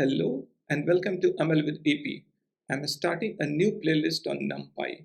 Hello and welcome to ML with AP. I'm starting a new playlist on NumPy.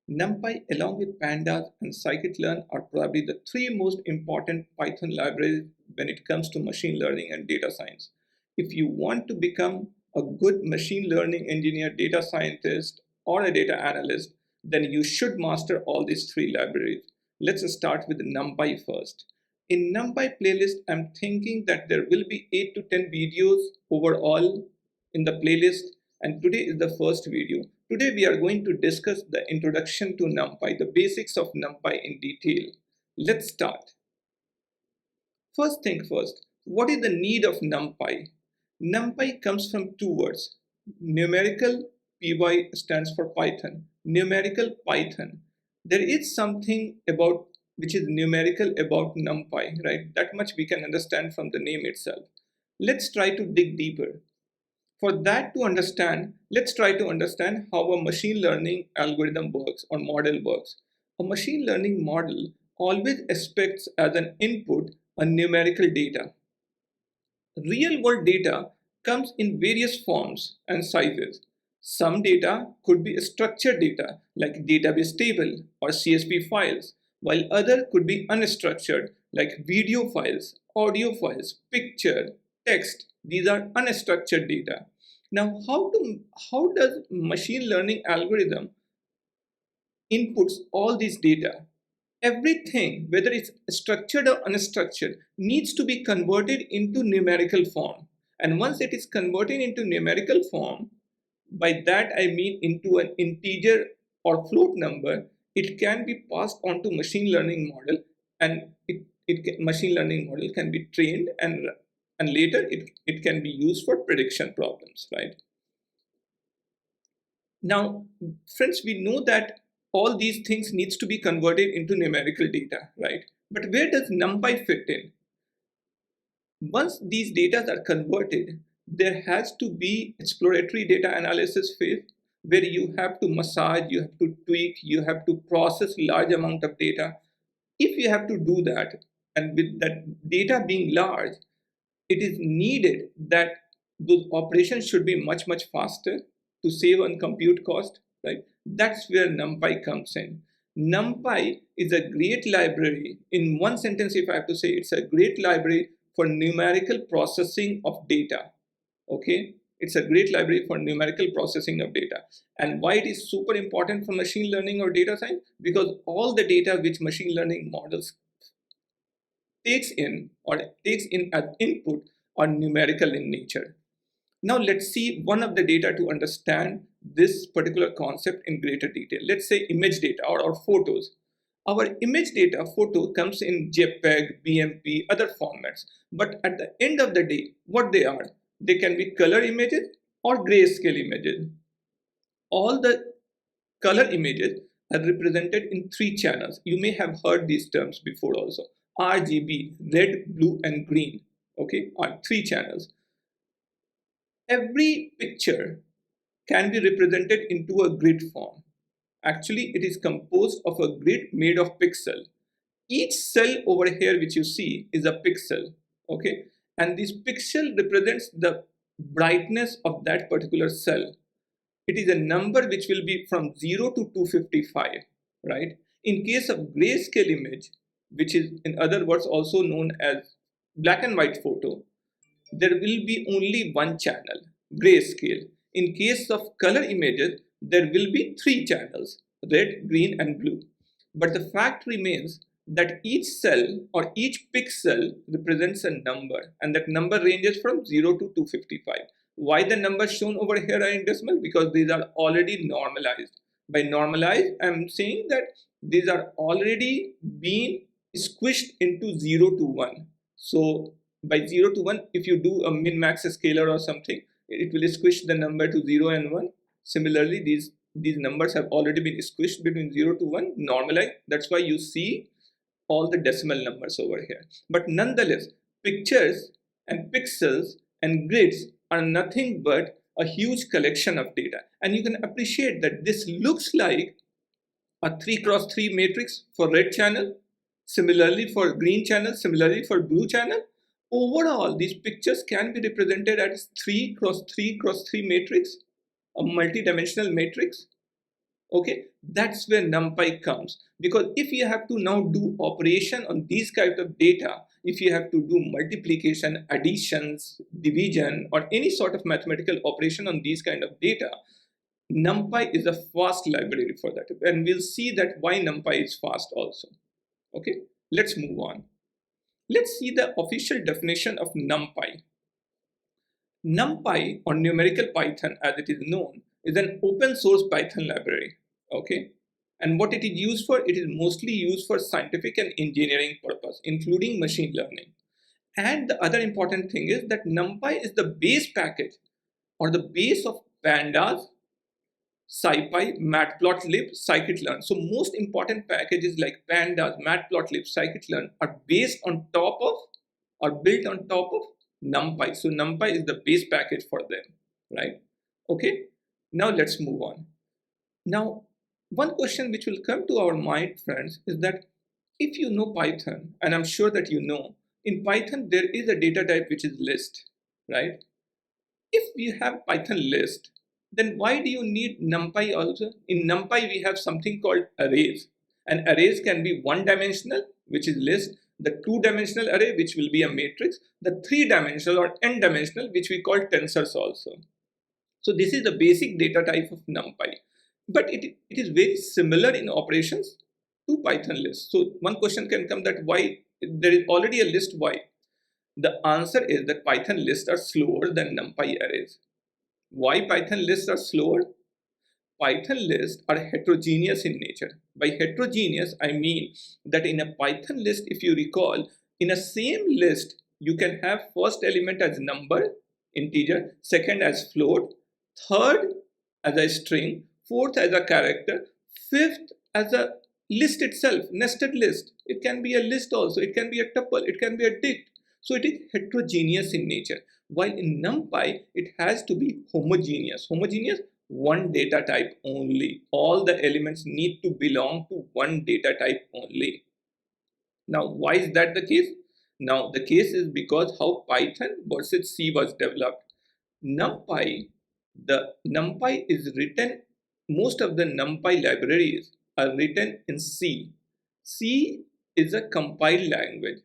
NumPy, along with Pandas and scikit-learn, are probably the three most important Python libraries when it comes to machine learning and data science. If you want to become a good machine learning engineer, data scientist, or a data analyst, then you should master all these three libraries. Let's start with NumPy first. In NumPy playlist, I'm thinking that there will be 8 to 10 videos overall in the playlist, and today is the first video. Today we are going to discuss the introduction to NumPy, the basics of NumPy in detail. Let's start. First thing first, what is the need of NumPy? NumPy comes from two words. Numerical, py stands for Python. Numerical Python. There is something about which is numerical about NumPy, right? That much we can understand from the name itself. Let's try to dig deeper. For that to understand, let's try to understand how a machine learning algorithm works or model works. A machine learning model always expects as an input a numerical data. Real world data comes in various forms and sizes. Some data could be structured data like database table or CSV files, while other could be unstructured like video files, audio files, picture, text. These are unstructured data. Now, how does machine learning algorithm inputs all these data? Everything, whether it's structured or unstructured, needs to be converted into numerical form. And once it is converted into numerical form, by that I mean into an integer or float number, it can be passed on to machine learning model, and machine learning model can be trained, and later it can be used for prediction problems, right? Now, friends, we know that all these things needs to be converted into numerical data, right? But where does NumPy fit in? Once these data are converted, there has to be exploratory data analysis phase where you have to massage, you have to tweak, you have to process large amount of data. If you have to do that, and with that data being large, it is needed that those operations should be much faster to save on compute cost, right? That's where NumPy comes in. NumPy is a great library. In one sentence, if I have to say, it's a great library for numerical processing of data. Okay, it's a great library for numerical processing of data. And why it is super important for machine learning or data science? Because all the data which machine learning models takes in as input are numerical in nature. Now let's see one of the data to understand this particular concept in greater detail. Let's say image data or photos. Our image data photo comes in JPEG, BMP, other formats. But at the end of the day, what they are? They can be color images or grayscale images. All the color images are represented in three channels. You may have heard these terms before also. RGB, red, blue, and green, okay, are three channels. Every picture can be represented into a grid form. Actually, it is composed of a grid made of pixel. Each cell over here which you see is a pixel, okay, and this pixel represents the brightness of that particular cell. It is a number which will be from 0 to 255, right? In case of grayscale image, which is in other words also known as black and white photo, there will be only one channel, grayscale. In case of color images, there will be three channels, red, green, and blue. But the fact remains that each cell or each pixel represents a number, and that number ranges from 0 to 255. Why the numbers shown over here are in decimal? Because these are already normalized. By normalized, I'm saying that these are already being squished into 0 to 1. So by 0 to 1, if you do a min-max scalar or something, it will squish the number to 0 and 1. Similarly, these numbers have already been squished between 0 to 1, normalized. That's why you see all the decimal numbers over here. But nonetheless, pictures and pixels and grids are nothing but a huge collection of data. And you can appreciate that this looks like a 3x3 matrix for red channel, similarly for green channel, similarly for blue channel. Overall, these pictures can be represented as 3 cross 3 cross 3 matrix, a multi-dimensional matrix. Okay, that's where NumPy comes, because if you have to now do operation on these kinds of data, if you have to do multiplication, additions, division, or any sort of mathematical operation on these kind of data, NumPy is a fast library for that, and we'll see that why NumPy is fast also. Okay, let's move on. Let's see the official definition of NumPy. NumPy, or numerical Python as it is known, is an open source Python library. Okay, and what it is used for? It is mostly used for scientific and engineering purpose, including machine learning. And the other important thing is that NumPy is the base package or the base of pandas, SciPy, Matplotlib, scikit-learn. So most important packages like pandas, Matplotlib, scikit-learn are based on top of or built on top of NumPy. So NumPy is the base package for them, right? Okay, now let's move on. Now, one question which will come to our mind, friends, is that if you know Python, and I'm sure that you know, in Python there is a data type which is list, right? If we have Python list, then why do you need NumPy also? In NumPy, we have something called arrays. And arrays can be one-dimensional, which is list, the two-dimensional array, which will be a matrix, the three-dimensional or n-dimensional, which we call tensors also. So this is the basic data type of NumPy. But it is very similar in operations to Python list. So one question can come that why there is already a list, why? The answer is that Python lists are slower than NumPy arrays. Why Python lists are slower? Python lists are heterogeneous in nature. By heterogeneous, I mean that in a Python list, if you recall, in a same list, you can have first element as number, integer, second as float, third as a string, fourth as a character, fifth as a list itself, nested list. It can be a list also, it can be a tuple, it can be a dict. So it is heterogeneous in nature. While in NumPy, it has to be homogeneous. Homogeneous, one data type only. All the elements need to belong to one data type only. Now, why is that the case? Now, the case is because how Python versus C was developed. NumPy, the NumPy is written, most of the NumPy libraries are written in C. C is a compiled language.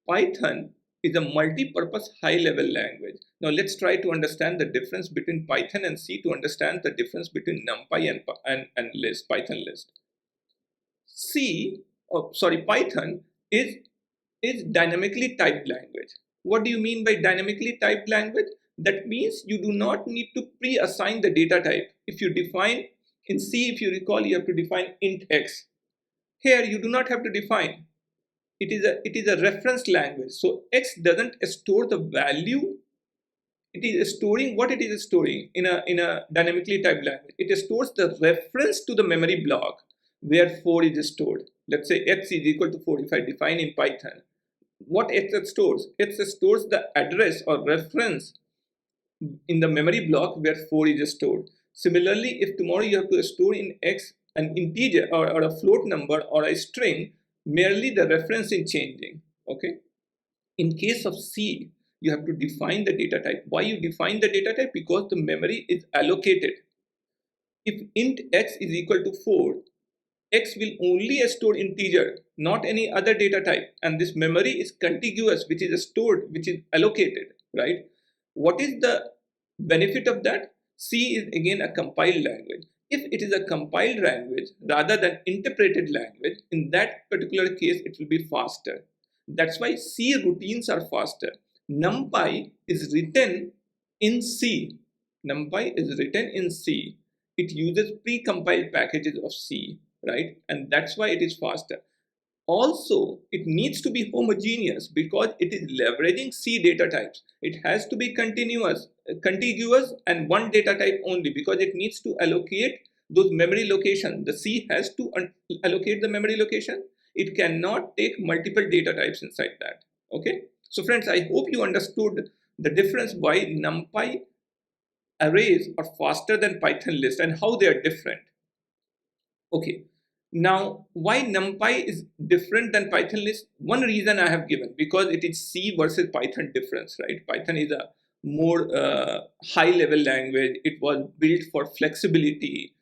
Python is a multi-purpose high-level language. Now let's try to understand the difference between Python and C to understand the difference between NumPy and list, Python list. Python is dynamically typed language. What do you mean by dynamically typed language? That means you do not need to pre-assign the data type. If you define, in C, if you recall, you have to define int x. Here you do not have to define. It is a reference language. So X doesn't store the value. It is storing what it is storing in a dynamically typed language. It stores the reference to the memory block where 4 is stored. Let's say X is equal to 4 if I define in Python. What X stores? X stores the address or reference in the memory block where 4 is stored. Similarly, if tomorrow you have to store in X an integer or a float number or a string, merely the reference is changing. Okay. In case of C, you have to define the data type. Why you define the data type? Because the memory is allocated. If int x is equal to 4, x will only store integer, not any other data type. And this memory is contiguous, which is stored, which is allocated, right? What is the benefit of that? C is again a compiled language. If it is a compiled language rather than interpreted language, in that particular case, it will be faster. That's why C routines are faster. NumPy is written in C. NumPy is written in C. It uses pre-compiled packages of C, right? And that's why it is faster. Also, it needs to be homogeneous because it is leveraging C data types. It has to be contiguous and one data type only because it needs to allocate those memory locations. The C has to allocate the memory location. It cannot take multiple data types inside that. Okay. So friends, I hope you understood the difference why NumPy arrays are faster than Python list and how they are different. Okay. Now, why NumPy is different than Python list? One reason I have given, because it is C versus Python difference, right? Python is a more high level language. It was built for flexibility,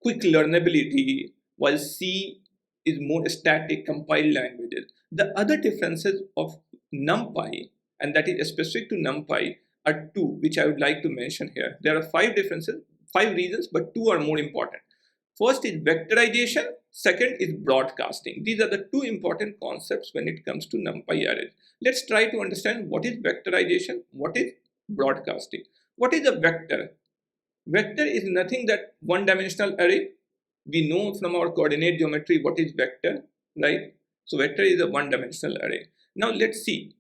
quick learnability, while C is more static compiled languages. The other differences of NumPy, and that is specific to NumPy, are two, which I would like to mention here. There are five differences, five reasons, but two are more important. First is vectorization, second is broadcasting. These are the two important concepts when it comes to NumPy arrays. Let's try to understand what is vectorization, what is broadcasting. What is a vector? Vector is nothing but one-dimensional array. We know from our coordinate geometry what is vector, right? So vector is a one-dimensional array. Now let's see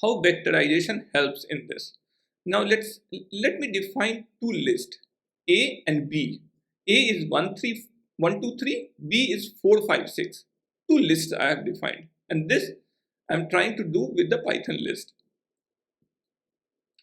how vectorization helps in this. Now let me define two lists, A and B. A is 1, 2, 3, B is 4, 5, 6. Two lists I have defined, and this I'm trying to do with the Python list.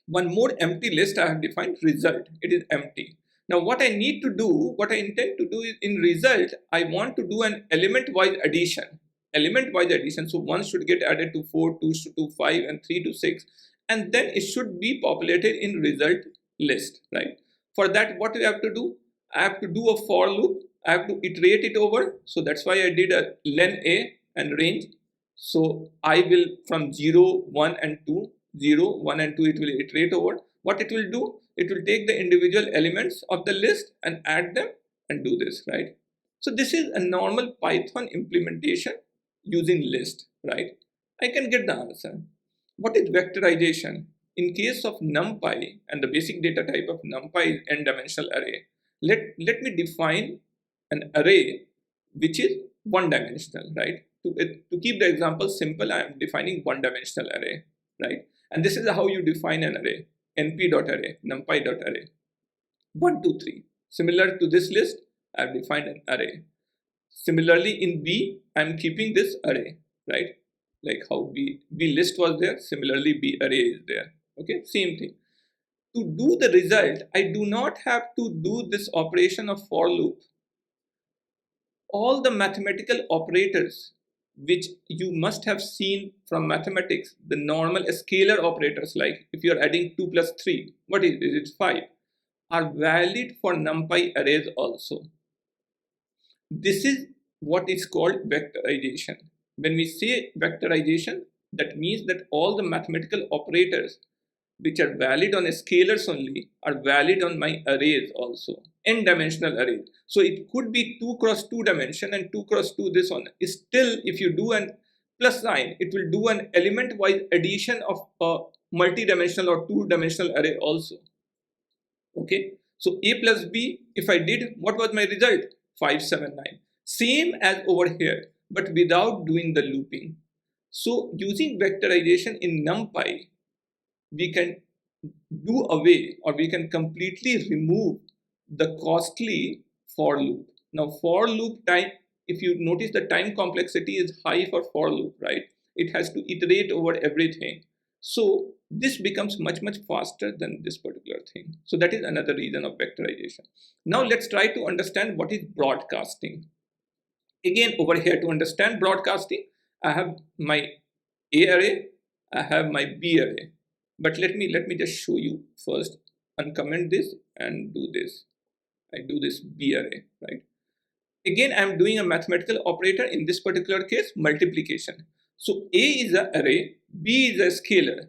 One more empty list I have defined, result. It is empty. Now what I need to do, what I intend to do is, in result, I want to do an element-wise addition. Element-wise addition. So 1 should get added to 4, 2 to 5, and 3 to 6. And then it should be populated in result list, right? For that, what do I have to do? I have to do a for loop. I have to iterate it over. So that's why I did a len a and range. So I will, from 0, 1 and 2, 0, 1 and 2, it will iterate over. What it will do? It will take the individual elements of the list and add them and do this, right? So this is a normal Python implementation using list, right? I can get the answer. What is vectorization? In case of NumPy, and the basic data type of NumPy is n-dimensional array, let me define an array which is one-dimensional, right? To keep the example simple, I am defining one-dimensional array, right? And this is how you define an array, np.array, numpy.array, 1, 2, 3. Similar to this list, I have defined an array. Similarly, in B, I am keeping this array, right? Like how B list was there, similarly B array is there, okay? Same thing. To do the result, I do not have to do this operation of for loop. All the mathematical operators which you must have seen from mathematics, the normal scalar operators, like if you are adding 2 plus 3, what is it? It's 5, are valid for NumPy arrays also. This is what is called vectorization. When we say vectorization, that means that all the mathematical operators which are valid on scalars only are valid on my arrays also, n-dimensional arrays. So it could be 2 cross 2 dimension and 2 cross 2 this one. Still, if you do an plus sign, it will do an element-wise addition of a multi-dimensional or 2-dimensional array also. Okay, so A plus B, if I did, what was my result? 5, 7, 9. Same as over here, but without doing the looping. So using vectorization in NumPy, we can do away, or we can completely remove the costly for loop. Now for loop time, if you notice, the time complexity is high for loop, right? It has to iterate over everything. So this becomes much faster than this particular thing. So that is another reason of vectorization. Now let's try to understand what is broadcasting. Again, over here, to understand broadcasting, I have my A array, I have my B array. But let me just show you first, uncomment this and do this. I do this B array, right? Again, I'm doing a mathematical operator, in this particular case, multiplication. So A is an array, B is a scalar.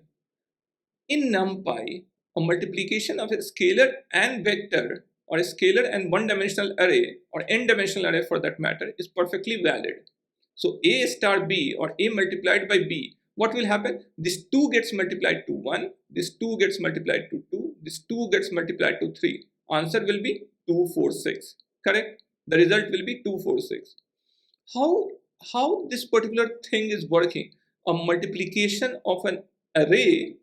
In NumPy, a multiplication of a scalar and vector, or a scalar and one-dimensional array, or n-dimensional array for that matter, is perfectly valid. So A star B, or A multiplied by B, what will happen? This 2 gets multiplied to 1, this 2 gets multiplied to 2, this 2 gets multiplied to 3. Answer will be 2, 4, 6. Correct? The result will be 2, 4, 6. How this particular thing is working? A multiplication of an array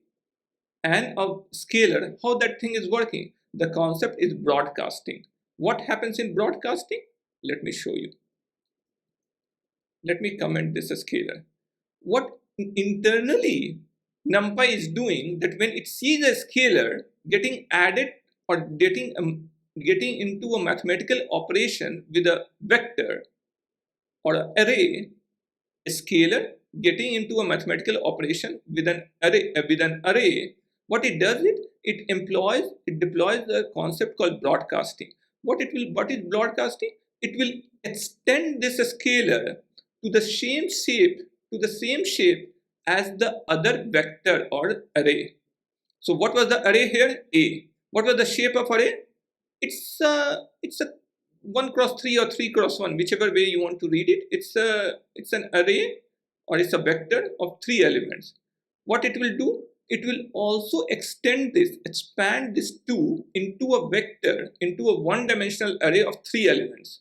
and a scalar, how that thing is working? The concept is broadcasting. What happens in broadcasting? Let me show you. Let me comment this scalar. What internally NumPy is doing, that when it sees a scalar getting added or getting into a mathematical operation with a vector, or an array, a scalar getting into a mathematical operation with an array, what it does, it deploys a concept called broadcasting. What is broadcasting? It will extend this scalar to the same shape as the other vector or array. So what was the array here? A. What was the shape of array? It's a 1 cross 3 or 3 cross 1, whichever way you want to read it. It's an array, or it's a vector of 3 elements. What it will do? It will also expand this 2 into a vector, into a one-dimensional array of 3 elements.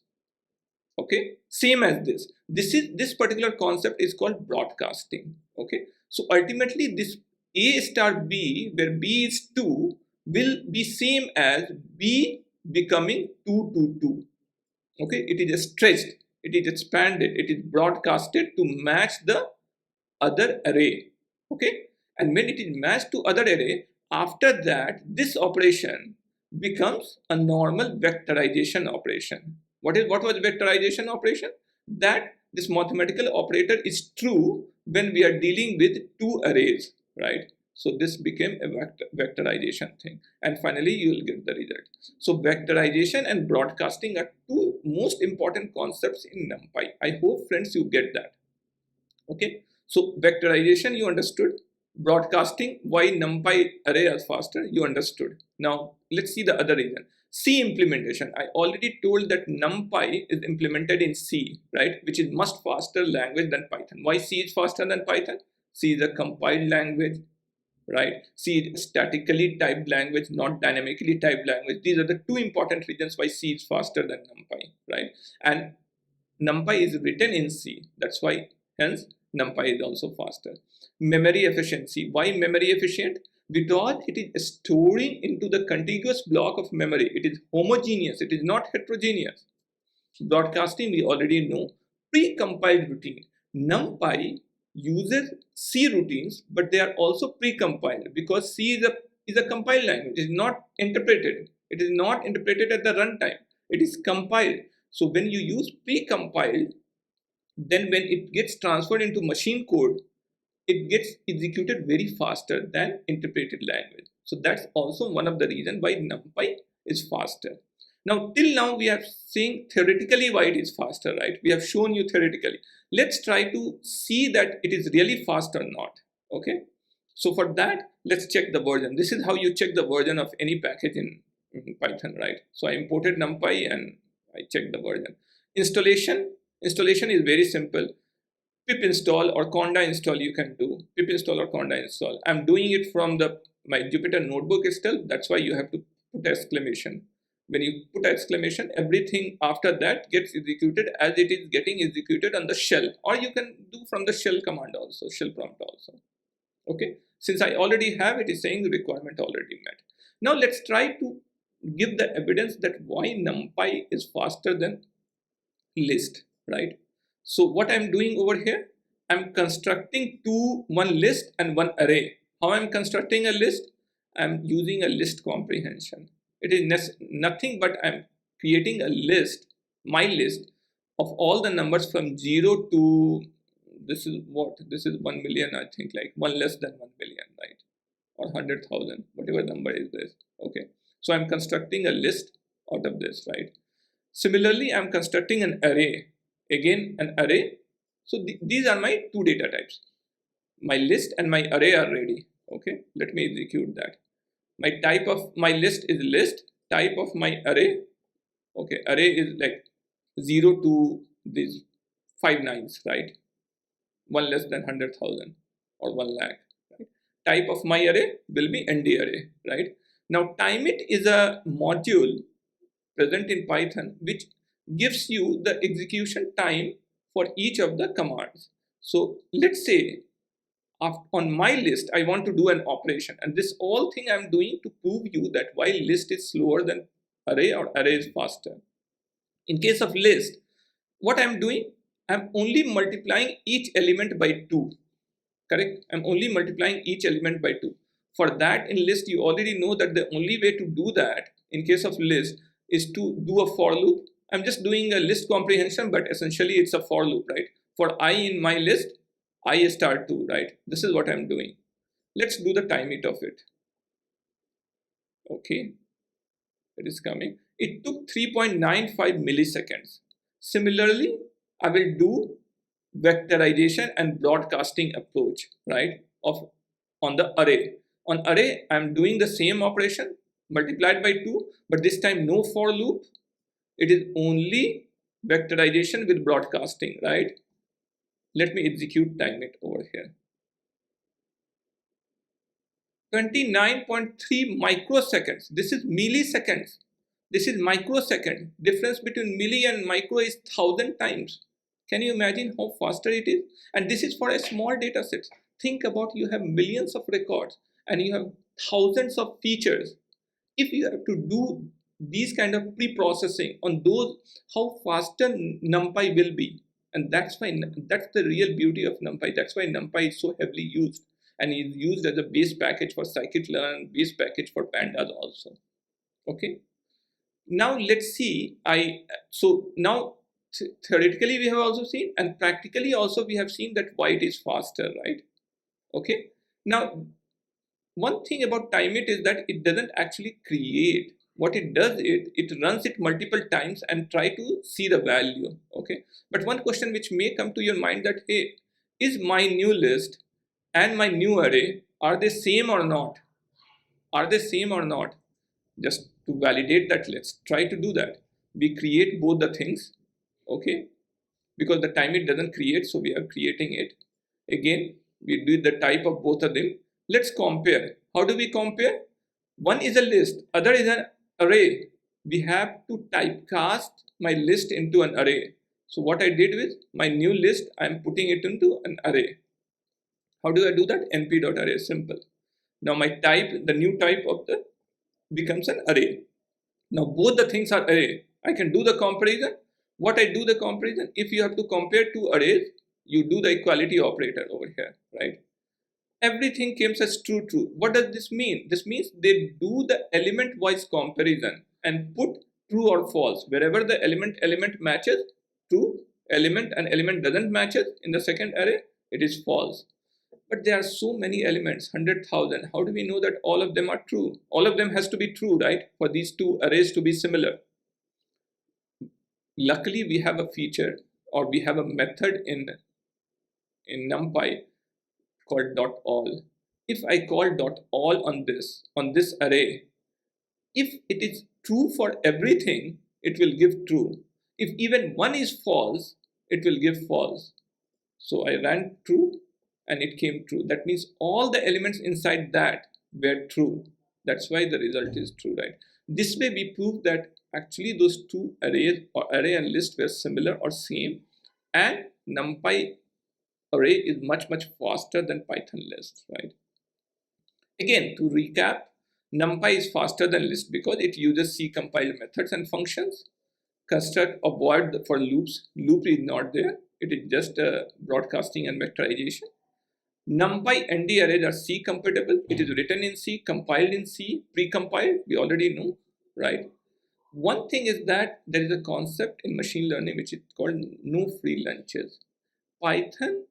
Okay, same as this particular concept is called broadcasting. Okay, so ultimately this A star B, where B is 2, will be same as B becoming 2 2 2. Okay, it is stretched, it is expanded, it is broadcasted to match the other array. Okay, and when it is matched to other array, after that this operation becomes a normal vectorization operation. What was vectorization operation? That this mathematical operator is true when we are dealing with 2 arrays, right? So this became a vectorization thing, and finally you will get the result. So vectorization and broadcasting are 2 most important concepts in NumPy. I hope friends you get that. Okay, so vectorization you understood, broadcasting, why NumPy array is faster, you understood. Now let's see the other reason. C implementation. I already told that NumPy is implemented in C, right, which is much faster language than Python. Why C is faster than Python? C is a compiled language, right? C is statically typed language, not dynamically typed language. These are the 2 important reasons why C is faster than NumPy, right? And NumPy is written in C, that's why hence NumPy is also faster. Memory efficiency. Why memory efficient? Because it is storing into the contiguous block of memory. It is homogeneous, it is not heterogeneous. Broadcasting we already know. Pre-compiled routine. NumPy uses C routines, but they are also pre-compiled because C is a compiled language. It is not interpreted. It is not interpreted at the runtime. It is compiled. So when you use pre-compiled, then when it gets transferred into machine code, it gets executed very faster than interpreted language. So that's also one of the reasons why NumPy is faster. Now till now we are seeing theoretically why it is faster, right? We have shown you theoretically. Let's try to see that it is really fast or not. Okay, so for that let's check the version. This is how you check the version of any package in Python, right? So I imported NumPy and I checked the version. Installation is very simple. Pip install or conda install you can do. Pip install or conda install. I'm doing it from my Jupyter notebook itself. That's why you have to put exclamation. When you put exclamation, everything after that gets executed as it is getting executed on the shell, or you can do from the shell command also, shell prompt also. Okay, since I already have it, is saying the requirement already met. Now let's try to give the evidence that why NumPy is faster than list, right? So what I'm doing over here, I'm constructing one list and one array. How I'm constructing a list? I'm using a list comprehension. It is nothing but I'm creating a list, my list of all the numbers from 0 to this is 1 million, I think, like 1 less than 1 million, right? Or 100,000, whatever number is this. Okay, so I'm constructing a list out of this, right? Similarly, I'm constructing an array. Again, an array. So these are my 2 data types. My list and my array are ready. Okay, let me execute that. My type of my list is list. Type of my array. Okay, array is like 0 to these 5 nines, right? 1 less than 100,000 or 1 lakh. Right? Type of my array will be ND array, right? Now, timeit is a module present in Python which gives you the execution time for each of the commands. So let's say on my list I want to do an operation, and this whole thing I'm doing to prove you that why list is slower than array or array is faster. In case of list, what I'm doing, I'm only multiplying each element by 2. Correct? I'm only multiplying each element by 2. For that, in list you already know that the only way to do that in case of list is to do a for loop. I'm just doing a list comprehension, but essentially it's a for loop, right? For I in my list, I star 2, right? This is what I'm doing. Let's do the time it of it. Okay, it is coming. It took 3.95 milliseconds. Similarly, I will do vectorization and broadcasting approach, right? Of on the array. On array, I'm doing the same operation multiplied by 2, but this time no for loop. It is only vectorization with broadcasting, right? Let me execute time it over here. 29.3 microseconds. This is milliseconds. This is microsecond. Difference between milli and micro is 1,000 times. Can you imagine how faster it is? And this is for a small data set. Think about, you have millions of records and you have thousands of features. If you have to do these kind of pre-processing on those, how faster NumPy will be. And that's why, that's the real beauty of NumPy. That's why NumPy is so heavily used, and is used as a base package for scikit-learn, base package for pandas also. Okay. Now let's see. So now theoretically we have also seen, and practically also we have seen that why it is faster, right? Okay. Now one thing about timeit is that it doesn't actually create. What it does, it runs it multiple times and try to see the value. Okay. But one question which may come to your mind that, hey, is my new list and my new array, are they same or not? Are they same or not? Just to validate that, let's try to do that. We create both the things, okay? Because the timeit doesn't create, so we are creating it. Again, we do the type of both of them. Let's compare. How do we compare? One is a list, other is an array. We have to typecast my list into an array. So what I did with my new list, I'm putting it into an array. How do I do that? np.array, simple. Now my type, the new type of the becomes an array. Now both the things are array. I can do the comparison. What I do the comparison, if you have to compare two arrays, you do the equality operator over here, right? Everything comes as true, true. What does this mean? This means they do the element wise comparison and put true or false. Wherever the element matches, true, element and element doesn't matches in the second array, it is false. But there are so many elements, 100,000. How do we know that all of them are true? All of them has to be true, right? For these two arrays to be similar. Luckily, we have a feature, or we have a method in NumPy called .all. If I call .all on this array, if it is true for everything, it will give true. If even one is false, it will give false. So I ran true and it came true. That means all the elements inside that were true. That's why the result is true, right? This way we prove that actually those two arrays, or array and list, were similar or same, and NumPy array is much faster than Python list, right? Again, to recap, NumPy is faster than list because it uses C compiled methods and functions. Construct avoid for loops. Loop is not there. It is just broadcasting and vectorization. NumPy ND arrays are C compatible. It is written in C, compiled in C, pre-compiled. We already know, right? One thing is that there is a concept in machine learning which is called no free lunches. Python,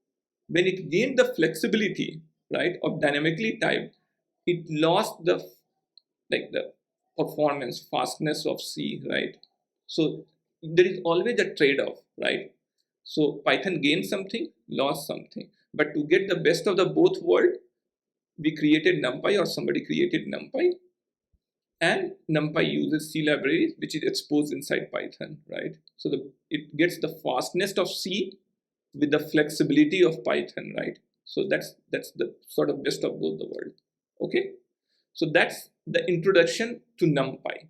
when it gained the flexibility, right, of dynamically typed, it lost the performance, fastness of C, right? So there is always a trade-off, right? So Python gained something, lost something. But to get the best of the both world, we created NumPy, or somebody created NumPy. And NumPy uses C libraries, which is exposed inside Python, right? So it gets the fastness of C with the flexibility of Python, right? So that's the sort of best of both the world. Okay, so that's the introduction to NumPy.